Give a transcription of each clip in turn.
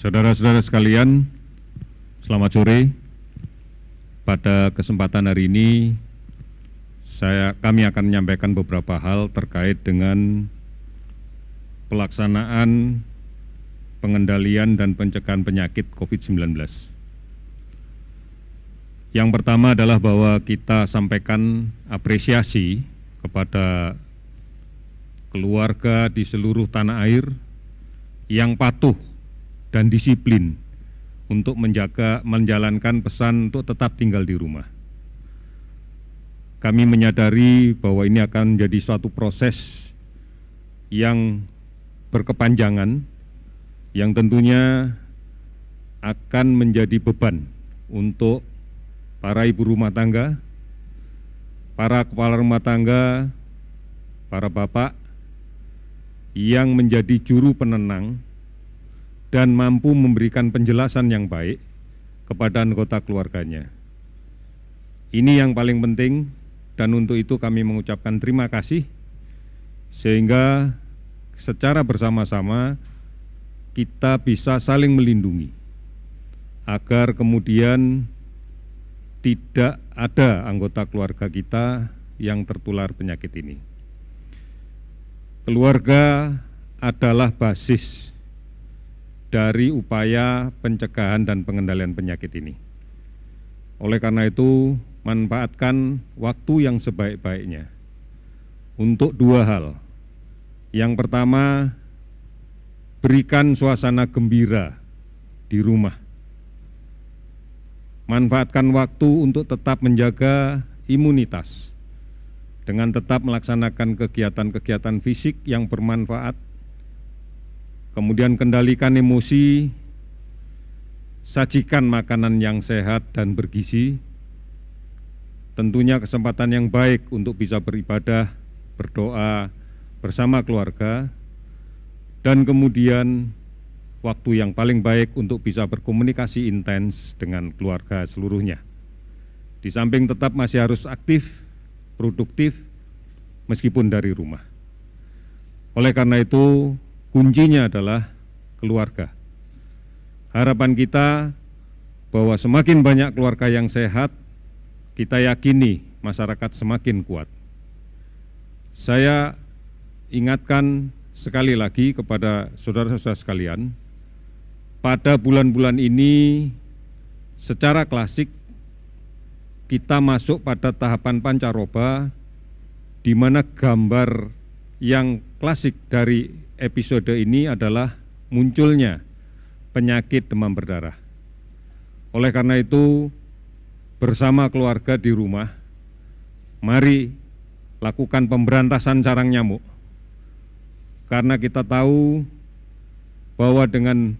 Saudara-saudara sekalian, selamat sore. Pada kesempatan hari ini, kami akan menyampaikan beberapa hal terkait dengan pelaksanaan pengendalian dan pencegahan penyakit COVID-19. Yang pertama adalah bahwa kita sampaikan apresiasi kepada keluarga di seluruh tanah air yang patuh dan disiplin untuk menjalankan pesan untuk tetap tinggal di rumah. Kami menyadari bahwa ini akan menjadi suatu proses yang berkepanjangan, yang tentunya akan menjadi beban untuk para ibu rumah tangga, para kepala rumah tangga, para bapak yang menjadi juru penenang dan mampu memberikan penjelasan yang baik kepada anggota keluarganya. Ini yang paling penting, dan untuk itu kami mengucapkan terima kasih, sehingga secara bersama-sama kita bisa saling melindungi, agar kemudian tidak ada anggota keluarga kita yang tertular penyakit ini. Keluarga adalah basis dari upaya pencegahan dan pengendalian penyakit ini. Oleh karena itu, manfaatkan waktu yang sebaik-baiknya untuk dua hal. Yang pertama, berikan suasana gembira di rumah. Manfaatkan waktu untuk tetap menjaga imunitas dengan tetap melaksanakan kegiatan-kegiatan fisik yang bermanfaat. Kemudian kendalikan emosi, sajikan makanan yang sehat dan bergizi, tentunya kesempatan yang baik untuk bisa beribadah, berdoa bersama keluarga, dan kemudian waktu yang paling baik untuk bisa berkomunikasi intens dengan keluarga seluruhnya. Di samping tetap masih harus aktif, produktif, meskipun dari rumah. Oleh karena itu, kuncinya adalah keluarga. Harapan kita bahwa semakin banyak keluarga yang sehat, kita yakini masyarakat semakin kuat. Saya ingatkan sekali lagi kepada saudara-saudara sekalian, pada bulan-bulan ini secara klasik kita masuk pada tahapan pancaroba, di mana gambar yang klasik dari episode ini adalah munculnya penyakit demam berdarah. Oleh karena itu, bersama keluarga di rumah, mari lakukan pemberantasan sarang nyamuk. Karena kita tahu bahwa dengan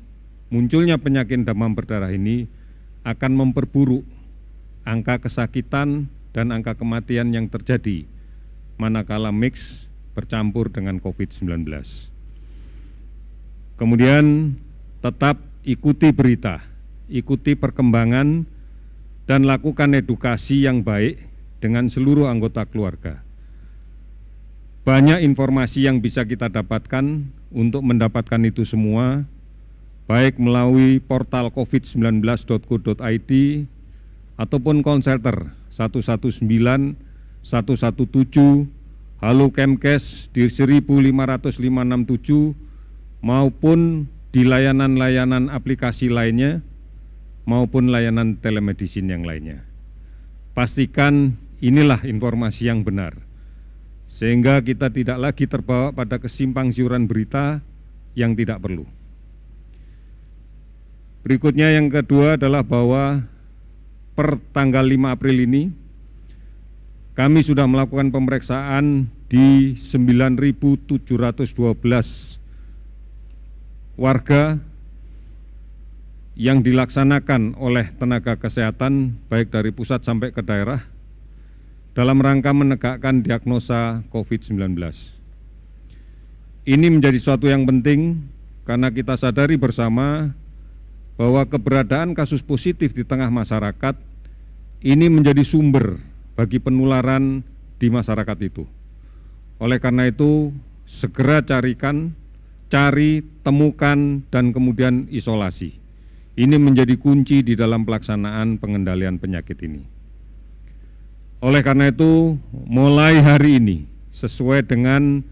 munculnya penyakit demam berdarah ini akan memperburuk angka kesakitan dan angka kematian yang terjadi manakala mix bercampur dengan COVID-19. Kemudian tetap ikuti berita, ikuti perkembangan, dan lakukan edukasi yang baik dengan seluruh anggota keluarga. Banyak informasi yang bisa kita dapatkan. Untuk mendapatkan itu semua, baik melalui portal covid19.go.id ataupun call center 119, 117, Halo Kemkes di 15567, maupun di layanan-layanan aplikasi lainnya, maupun layanan telemedicine yang lainnya. Pastikan inilah informasi yang benar, sehingga kita tidak lagi terbawa pada kesimpang-siuran berita yang tidak perlu. Berikutnya yang kedua adalah bahwa per tanggal 5 April ini, kami sudah melakukan pemeriksaan di 9.712 warga yang dilaksanakan oleh tenaga kesehatan baik dari pusat sampai ke daerah dalam rangka menegakkan diagnosa COVID-19. Ini menjadi suatu yang penting karena kita sadari bersama bahwa keberadaan kasus positif di tengah masyarakat ini menjadi sumber bagi penularan di masyarakat itu. Oleh karena itu, segera carikan cari, temukan, dan kemudian isolasi. Ini menjadi kunci di dalam pelaksanaan pengendalian penyakit ini. Oleh karena itu, mulai hari ini, sesuai dengan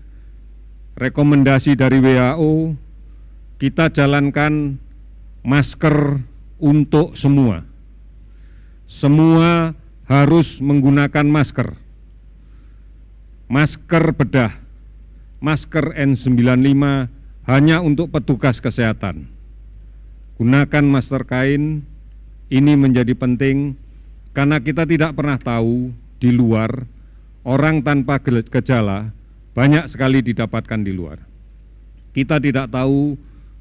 rekomendasi dari WHO, kita jalankan masker untuk semua. Semua harus menggunakan masker. Masker bedah, masker N95 hanya untuk petugas kesehatan. Gunakan masker kain, ini menjadi penting karena kita tidak pernah tahu di luar, orang tanpa gejala banyak sekali didapatkan di luar. Kita tidak tahu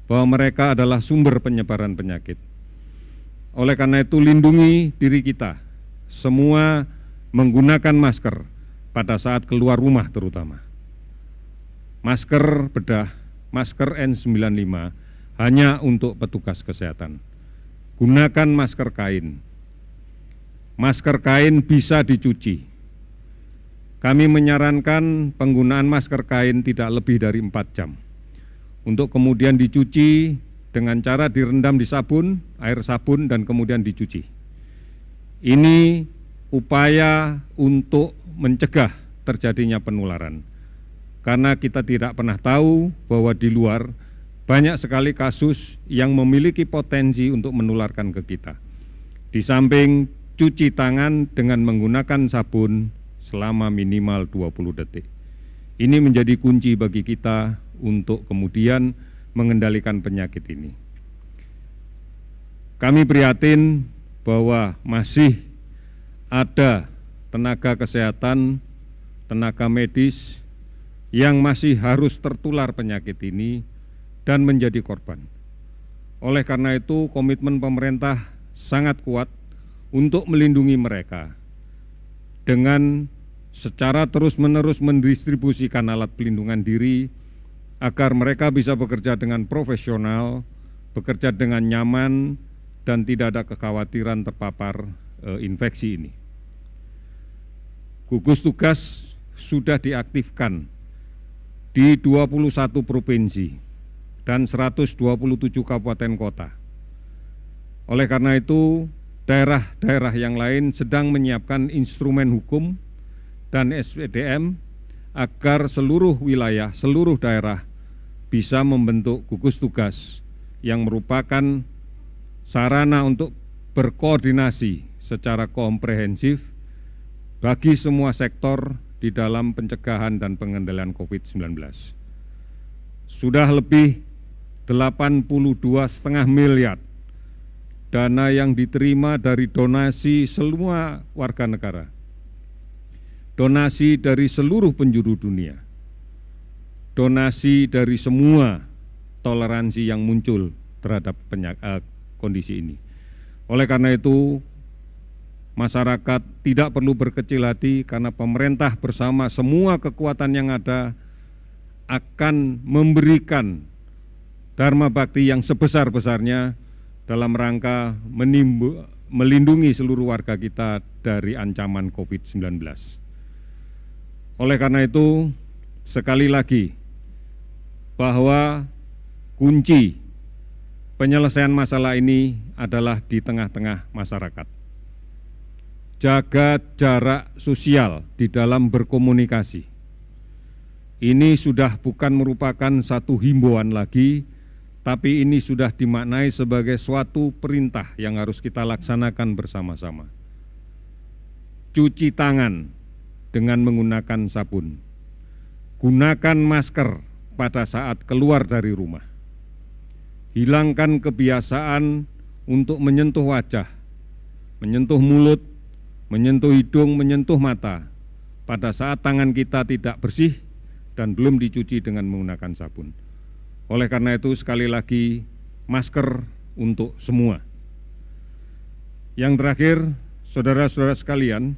bahwa mereka adalah sumber penyebaran penyakit. Oleh karena itu, lindungi diri kita, semua menggunakan masker pada saat keluar rumah terutama. Masker bedah, masker N95 hanya untuk petugas kesehatan. Gunakan masker kain. Masker kain bisa dicuci. Kami menyarankan penggunaan masker kain tidak lebih dari 4 jam. Untuk kemudian dicuci dengan cara direndam di sabun, air sabun, dan kemudian dicuci. Ini upaya untuk mencegah terjadinya penularan. Karena kita tidak pernah tahu bahwa di luar banyak sekali kasus yang memiliki potensi untuk menularkan ke kita. Di samping cuci tangan dengan menggunakan sabun selama minimal 20 detik. Ini menjadi kunci bagi kita untuk kemudian mengendalikan penyakit ini. Kami prihatin bahwa masih ada tenaga kesehatan, tenaga medis yang masih harus tertular penyakit ini dan menjadi korban. Oleh karena itu, komitmen pemerintah sangat kuat untuk melindungi mereka dengan secara terus-menerus mendistribusikan alat pelindungan diri agar mereka bisa bekerja dengan profesional, bekerja dengan nyaman, dan tidak ada kekhawatiran terpapar infeksi ini. Gugus tugas sudah diaktifkan di 21 provinsi dan 127 kabupaten kota. Oleh karena itu, daerah-daerah yang lain sedang menyiapkan instrumen hukum dan SPDM agar seluruh wilayah, seluruh daerah bisa membentuk gugus tugas yang merupakan sarana untuk berkoordinasi secara komprehensif bagi semua sektor di dalam pencegahan dan pengendalian COVID-19. Sudah lebih 82,5 miliar dana yang diterima dari donasi semua warga negara, donasi dari seluruh penjuru dunia, donasi dari semua toleransi yang muncul terhadap kondisi ini. Oleh karena itu, masyarakat tidak perlu berkecil hati karena pemerintah bersama semua kekuatan yang ada akan memberikan dharma bakti yang sebesar-besarnya dalam rangka melindungi seluruh warga kita dari ancaman COVID-19. Oleh karena itu, sekali lagi, bahwa kunci penyelesaian masalah ini adalah di tengah-tengah masyarakat. Jaga jarak sosial di dalam berkomunikasi. Ini sudah bukan merupakan satu himbauan lagi, tapi ini sudah dimaknai sebagai suatu perintah yang harus kita laksanakan bersama-sama. Cuci tangan dengan menggunakan sabun. Gunakan masker pada saat keluar dari rumah. Hilangkan kebiasaan untuk menyentuh wajah, menyentuh mulut, menyentuh hidung, menyentuh mata pada saat tangan kita tidak bersih dan belum dicuci dengan menggunakan sabun. Oleh karena itu, sekali lagi, masker untuk semua. Yang terakhir, saudara-saudara sekalian,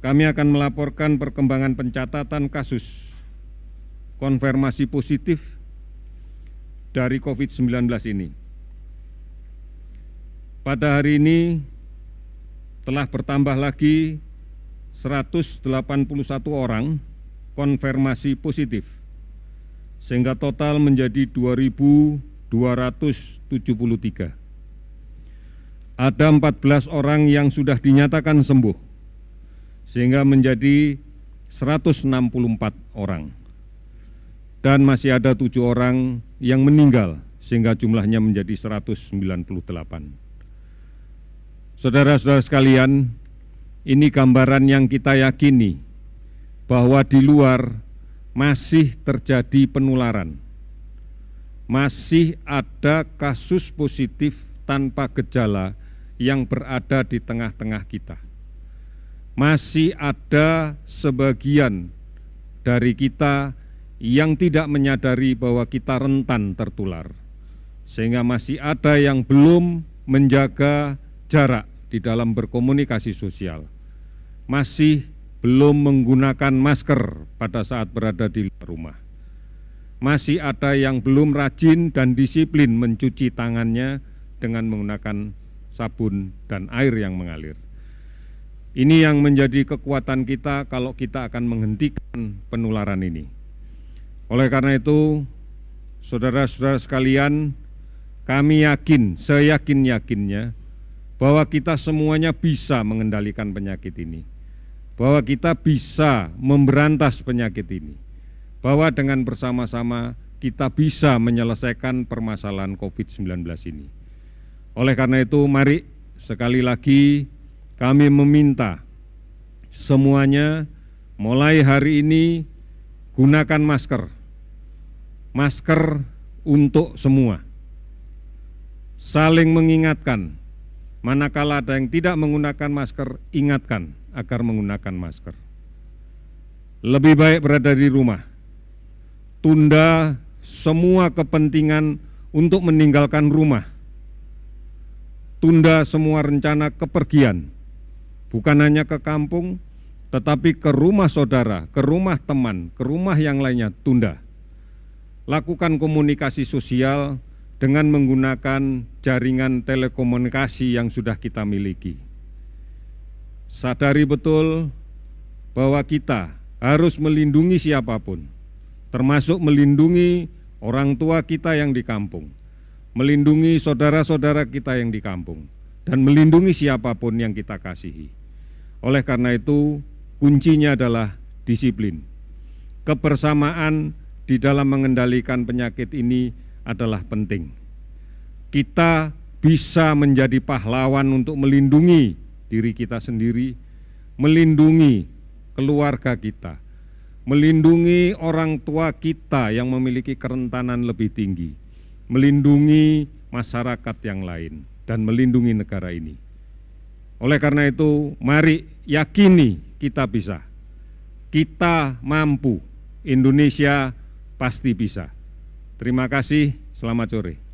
kami akan melaporkan perkembangan pencatatan kasus konfirmasi positif dari COVID-19 ini. Pada hari ini telah bertambah lagi 181 orang konfirmasi positif sehingga total menjadi 2.273. Ada 14 orang yang sudah dinyatakan sembuh, sehingga menjadi 164 orang. Dan masih ada 7 orang yang meninggal, sehingga jumlahnya menjadi 198. Saudara-saudara sekalian, ini gambaran yang kita yakini bahwa di luar masih terjadi penularan. Masih ada kasus positif tanpa gejala yang berada di tengah-tengah kita. Masih ada sebagian dari kita yang tidak menyadari bahwa kita rentan tertular, sehingga masih ada yang belum menjaga jarak di dalam berkomunikasi sosial, masih belum menggunakan masker pada saat berada di rumah, masih ada yang belum rajin dan disiplin mencuci tangannya dengan menggunakan sabun dan air yang mengalir. Ini yang menjadi kekuatan kita kalau kita akan menghentikan penularan ini. Oleh karena itu, saudara-saudara sekalian, kami yakin, seyakin-yakinnya, bahwa kita semuanya bisa mengendalikan penyakit ini, bahwa kita bisa memberantas penyakit ini, bahwa dengan bersama-sama kita bisa menyelesaikan permasalahan COVID-19 ini. Oleh karena itu, mari sekali lagi kami meminta semuanya mulai hari ini gunakan masker. Masker untuk semua. Saling mengingatkan, manakala ada yang tidak menggunakan masker, ingatkan agar menggunakan masker. Lebih baik berada di rumah. Tunda semua kepentingan untuk meninggalkan rumah. Tunda semua rencana kepergian, bukan hanya ke kampung, tetapi ke rumah saudara, ke rumah teman, ke rumah yang lainnya, tunda. Lakukan komunikasi sosial dengan menggunakan jaringan telekomunikasi yang sudah kita miliki. Sadari betul bahwa kita harus melindungi siapapun, termasuk melindungi orang tua kita yang di kampung, melindungi saudara-saudara kita yang di kampung, dan melindungi siapapun yang kita kasihi. Oleh karena itu, kuncinya adalah disiplin. Kebersamaan di dalam mengendalikan penyakit ini adalah penting. Kita bisa menjadi pahlawan untuk melindungi diri kita sendiri, melindungi keluarga kita, melindungi orang tua kita yang memiliki kerentanan lebih tinggi, melindungi masyarakat yang lain, dan melindungi negara ini. Oleh karena itu, mari yakini kita bisa. Kita mampu. Indonesia pasti bisa. Terima kasih, selamat sore.